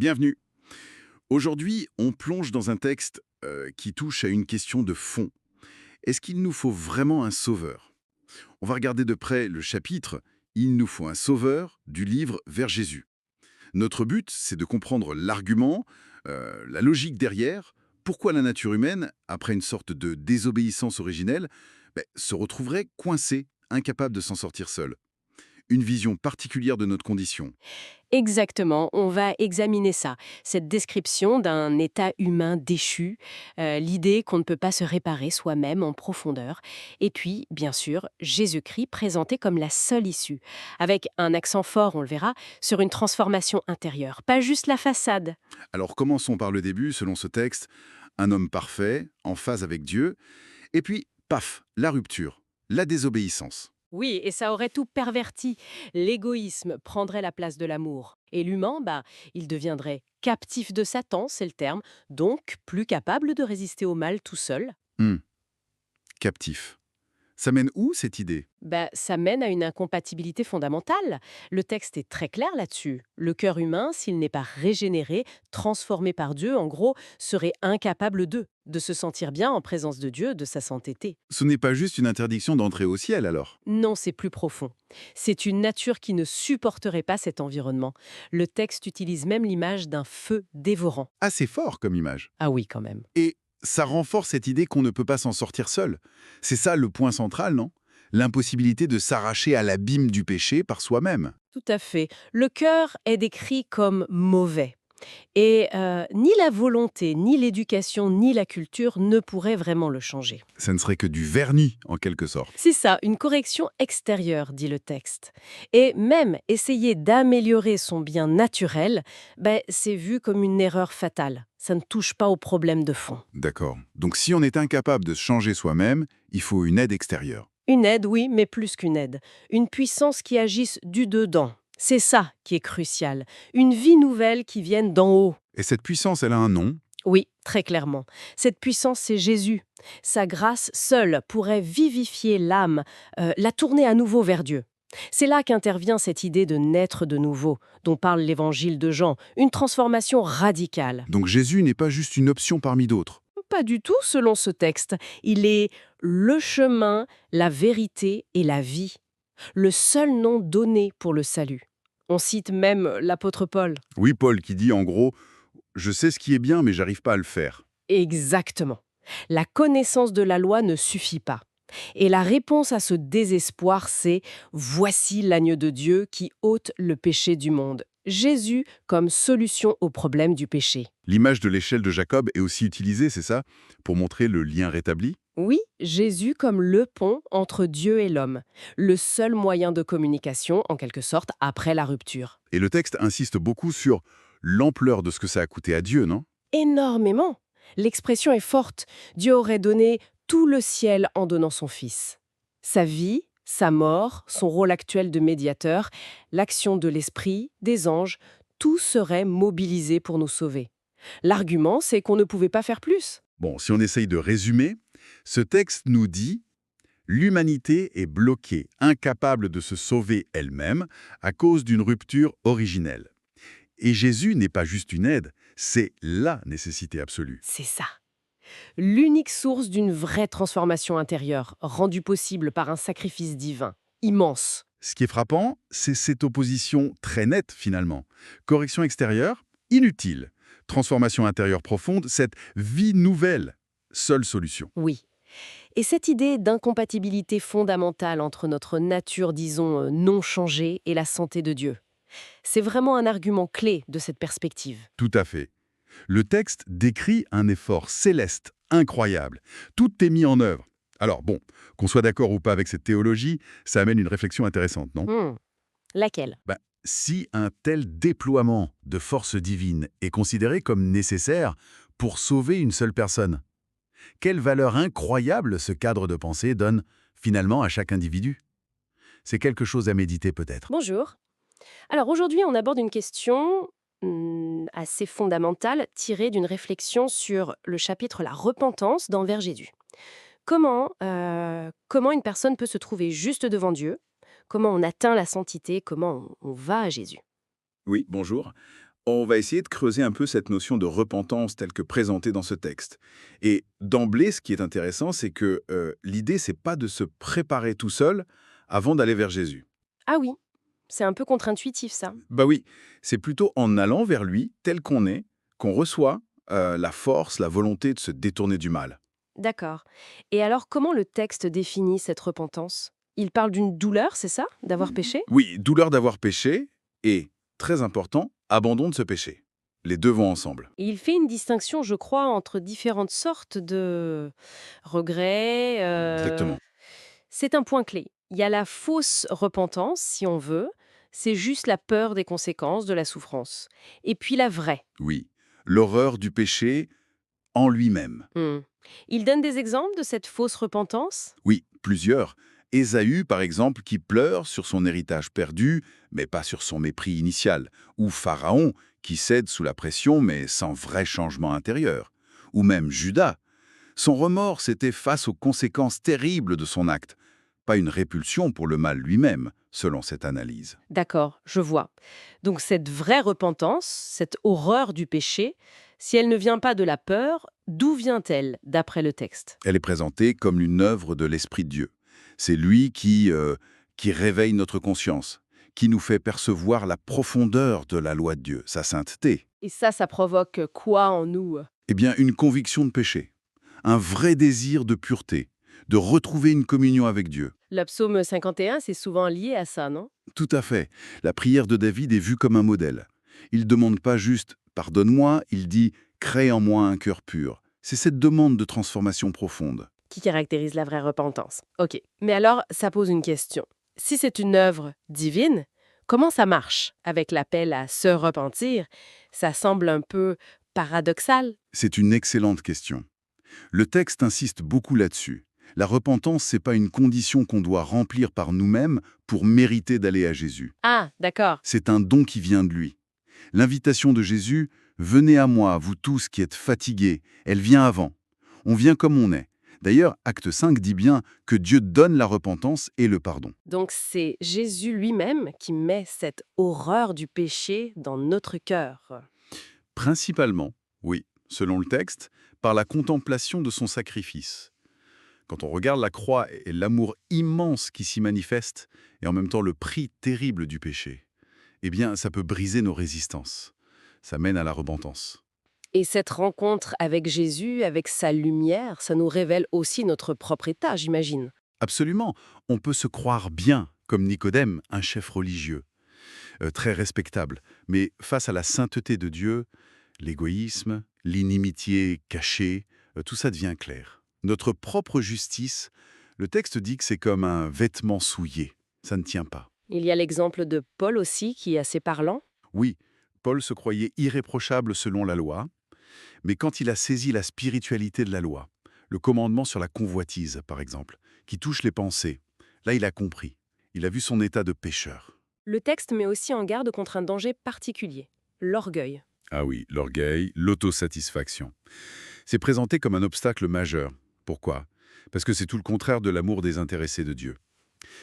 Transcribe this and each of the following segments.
Bienvenue. Aujourd'hui, on plonge dans un texte qui touche à une question de fond. Est-ce qu'il nous faut vraiment un sauveur? On va regarder de près le chapitre «Il nous faut un sauveur» du livre Vers Jésus. Notre but, c'est de comprendre l'argument, la logique derrière, pourquoi la nature humaine, après une sorte de désobéissance originelle, se retrouverait coincée, incapable de s'en sortir seule. Une vision particulière de notre condition. Exactement, on va examiner ça, cette description d'un état humain déchu, l'idée qu'on ne peut pas se réparer soi-même en profondeur, et puis, bien sûr, Jésus-Christ présenté comme la seule issue, avec un accent fort, on le verra, sur une transformation intérieure, pas juste la façade. Alors commençons par le début, selon ce texte, un homme parfait, en phase avec Dieu, et puis, paf, la rupture, la désobéissance. Oui, et ça aurait tout perverti. L'égoïsme prendrait la place de l'amour. Et l'humain, il deviendrait captif de Satan, c'est le terme, donc plus capable de résister au mal tout seul. Hmm, captif. Ça mène où cette idée? Ça mène à une incompatibilité fondamentale. Le texte est très clair là-dessus. Le cœur humain, s'il n'est pas régénéré, transformé par Dieu, en gros, serait incapable de se sentir bien en présence de Dieu, de sa sainteté. Ce n'est pas juste une interdiction d'entrer au ciel alors. Non, c'est plus profond. C'est une nature qui ne supporterait pas cet environnement. Le texte utilise même l'image d'un feu dévorant. Assez fort comme image. Ah oui, quand même. Et ça renforce cette idée qu'on ne peut pas s'en sortir seul. C'est ça le point central, non? L'impossibilité de s'arracher à l'abîme du péché par soi-même. Tout à fait. Le cœur est décrit comme mauvais. Et ni la volonté, ni l'éducation, ni la culture ne pourraient vraiment le changer. Ça ne serait que du vernis, en quelque sorte. C'est ça, une correction extérieure, dit le texte. Et même essayer d'améliorer son bien naturel, c'est vu comme une erreur fatale. Ça ne touche pas au problème de fond. D'accord. Donc si on est incapable de se changer soi-même, il faut une aide extérieure. Une aide, oui, mais plus qu'une aide. Une puissance qui agisse du dedans. C'est ça qui est crucial. Une vie nouvelle qui vienne d'en haut. Et cette puissance, elle a un nom. Oui, très clairement. Cette puissance, c'est Jésus. Sa grâce seule pourrait vivifier l'âme, la tourner à nouveau vers Dieu. C'est là qu'intervient cette idée de naître de nouveau, dont parle l'évangile de Jean, une transformation radicale. Donc Jésus n'est pas juste une option parmi d'autres. Pas du tout selon ce texte. Il est le chemin, la vérité et la vie. Le seul nom donné pour le salut. On cite même l'apôtre Paul. Oui, Paul qui dit en gros, je sais ce qui est bien, mais j'arrive pas à le faire. Exactement. La connaissance de la loi ne suffit pas. Et la réponse à ce désespoir, c'est «Voici l'agneau de Dieu qui ôte le péché du monde». Jésus comme solution au problème du péché. L'image de l'échelle de Jacob est aussi utilisée, c'est ça, pour montrer le lien rétabli. Oui, Jésus comme le pont entre Dieu et l'homme. Le seul moyen de communication, en quelque sorte, après la rupture. Et le texte insiste beaucoup sur l'ampleur de ce que ça a coûté à Dieu, non? Énormément. L'expression est forte. Dieu aurait donné tout le ciel en donnant son Fils. Sa vie, sa mort, son rôle actuel de médiateur, l'action de l'Esprit, des anges, tout serait mobilisé pour nous sauver. L'argument, c'est qu'on ne pouvait pas faire plus. Bon, si on essaye de résumer, ce texte nous dit l'humanité est bloquée, incapable de se sauver elle-même à cause d'une rupture originelle. Et Jésus n'est pas juste une aide, c'est la nécessité absolue. C'est ça. L'unique source d'une vraie transformation intérieure, rendue possible par un sacrifice divin, immense. Ce qui est frappant, c'est cette opposition très nette finalement. Correction extérieure, inutile. Transformation intérieure profonde, cette vie nouvelle, seule solution. Oui. Et cette idée d'incompatibilité fondamentale entre notre nature, disons, non changée et la santé de Dieu, c'est vraiment un argument clé de cette perspective. Tout à fait. Le texte décrit un effort céleste, incroyable. Tout est mis en œuvre. Alors bon, qu'on soit d'accord ou pas avec cette théologie, ça amène une réflexion intéressante, non? Hmm. Laquelle? Ben, si un tel déploiement de force divine est considéré comme nécessaire pour sauver une seule personne, quelle valeur incroyable ce cadre de pensée donne finalement à chaque individu? C'est quelque chose à méditer peut-être. Bonjour. Alors aujourd'hui, on aborde une question assez fondamentale tirée d'une réflexion sur le chapitre La repentance d'Envers Jésus. Comment une personne peut se trouver juste devant Dieu? Comment on atteint la santité? Comment on va à Jésus? Oui, bonjour. On va essayer de creuser un peu cette notion de repentance telle que présentée dans ce texte. Et d'emblée, ce qui est intéressant, c'est que l'idée, c'est pas de se préparer tout seul avant d'aller vers Jésus. Ah oui, c'est un peu contre-intuitif ça. Bah oui, c'est plutôt en allant vers lui, tel qu'on est, qu'on reçoit la force, la volonté de se détourner du mal. D'accord. Et alors, comment le texte définit cette repentance? Il parle d'une douleur, c'est ça? D'avoir péché? Oui, douleur d'avoir péché et, très important, abandon de ce péché. Les deux vont ensemble. Et il fait une distinction, je crois, entre différentes sortes de regrets. Exactement. C'est un point clé. Il y a la fausse repentance, si on veut. C'est juste la peur des conséquences de la souffrance. Et puis la vraie. Oui. L'horreur du péché en lui-même. Hmm. Il donne des exemples de cette fausse repentance? Oui, plusieurs. Ésaü, par exemple, qui pleure sur son héritage perdu, mais pas sur son mépris initial. Ou Pharaon, qui cède sous la pression, mais sans vrai changement intérieur. Ou même Judas. Son remords, c'était face aux conséquences terribles de son acte, pas une répulsion pour le mal lui-même, selon cette analyse. D'accord, je vois. Donc cette vraie repentance, cette horreur du péché, si elle ne vient pas de la peur, d'où vient-elle, d'après le texte? Elle est présentée comme une œuvre de l'Esprit de Dieu. C'est lui qui réveille notre conscience, qui nous fait percevoir la profondeur de la loi de Dieu, sa sainteté. Et ça provoque quoi en nous? Eh bien, une conviction de péché, un vrai désir de pureté, de retrouver une communion avec Dieu. Le psaume 51, c'est souvent lié à ça, non? Tout à fait. La prière de David est vue comme un modèle. Il ne demande pas juste «pardonne-moi», il dit «crée en moi un cœur pur». C'est cette demande de transformation profonde. Qui caractérise la vraie repentance. Ok. Mais alors, ça pose une question. Si c'est une œuvre divine, comment ça marche avec l'appel à se repentir? Ça semble un peu paradoxal. C'est une excellente question. Le texte insiste beaucoup là-dessus. La repentance, c'est pas une condition qu'on doit remplir par nous-mêmes pour mériter d'aller à Jésus. Ah, d'accord. C'est un don qui vient de lui. L'invitation de Jésus, venez à moi, vous tous qui êtes fatigués, elle vient avant. On vient comme on est. D'ailleurs, Acte 5 dit bien que Dieu donne la repentance et le pardon. Donc c'est Jésus lui-même qui met cette horreur du péché dans notre cœur. Principalement, oui, selon le texte, par la contemplation de son sacrifice. Quand on regarde la croix et l'amour immense qui s'y manifeste, et en même temps le prix terrible du péché, eh bien, ça peut briser nos résistances. Ça mène à la repentance. Et cette rencontre avec Jésus, avec sa lumière, ça nous révèle aussi notre propre état, j'imagine. Absolument, on peut se croire bien, comme Nicodème, un chef religieux, très respectable, mais face à la sainteté de Dieu, l'égoïsme, l'inimitié cachée, tout ça devient clair. Notre propre justice, le texte dit que c'est comme un vêtement souillé. Ça ne tient pas. Il y a l'exemple de Paul aussi qui est assez parlant. Oui, Paul se croyait irréprochable selon la loi, mais quand il a saisi la spiritualité de la loi, le commandement sur la convoitise, par exemple, qui touche les pensées, là il a compris. Il a vu son état de pécheur. Le texte met aussi en garde contre un danger particulier, l'orgueil. Ah oui, l'orgueil, l'autosatisfaction. C'est présenté comme un obstacle majeur. Pourquoi? Parce que c'est tout le contraire de l'amour désintéressé de Dieu.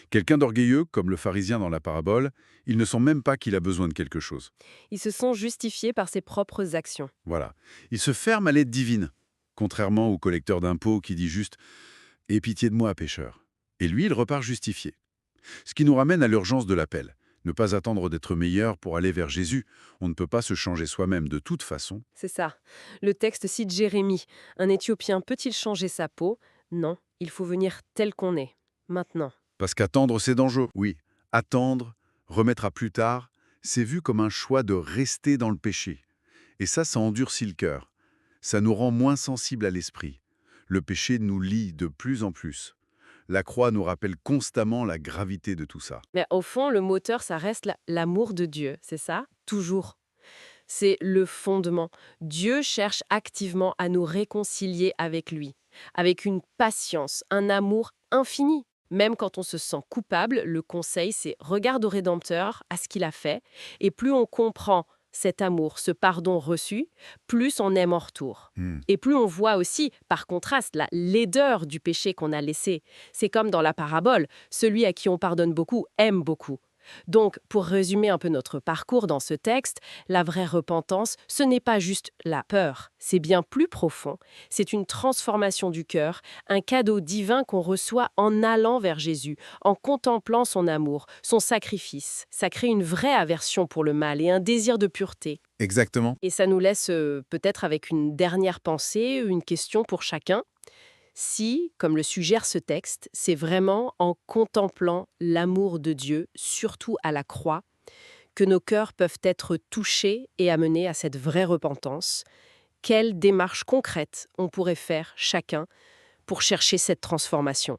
Quelqu'un d'orgueilleux, comme le pharisien dans la parabole, il ne sent même pas qu'il a besoin de quelque chose. Ils se sont justifiés par ses propres actions. Voilà. Il se ferme à l'aide divine, contrairement au collecteur d'impôts qui dit juste « Aie pitié de moi, pécheur ». Et lui, il repart justifié. Ce qui nous ramène à l'urgence de l'appel. Ne pas attendre d'être meilleur pour aller vers Jésus. On ne peut pas se changer soi-même de toute façon. C'est ça. Le texte cite Jérémie. Un Éthiopien peut-il changer sa peau? Non, il faut venir tel qu'on est, maintenant. Parce qu'attendre, c'est dangereux. Oui, attendre, remettre à plus tard, c'est vu comme un choix de rester dans le péché. Et ça endurcit le cœur. Ça nous rend moins sensibles à l'esprit. Le péché nous lie de plus en plus. La croix nous rappelle constamment la gravité de tout ça. Mais au fond, le moteur, ça reste l'amour de Dieu, c'est ça? Toujours. C'est le fondement. Dieu cherche activement à nous réconcilier avec lui, avec une patience, un amour infini. Même quand on se sent coupable, le conseil, c'est regarde au Rédempteur, à ce qu'il a fait, et plus on comprend cet amour, ce pardon reçu, plus on aime en retour. Et plus on voit aussi, par contraste, la laideur du péché qu'on a laissé. C'est comme dans la parabole, celui à qui on pardonne beaucoup aime beaucoup. Donc, pour résumer un peu notre parcours dans ce texte, la vraie repentance, ce n'est pas juste la peur, c'est bien plus profond. C'est une transformation du cœur, un cadeau divin qu'on reçoit en allant vers Jésus, en contemplant son amour, son sacrifice. Ça crée une vraie aversion pour le mal et un désir de pureté. Exactement. Et ça nous laisse peut-être avec une dernière pensée, une question pour chacun. Si, comme le suggère ce texte, c'est vraiment en contemplant l'amour de Dieu, surtout à la croix, que nos cœurs peuvent être touchés et amenés à cette vraie repentance, quelle démarche concrète on pourrait faire chacun pour chercher cette transformation?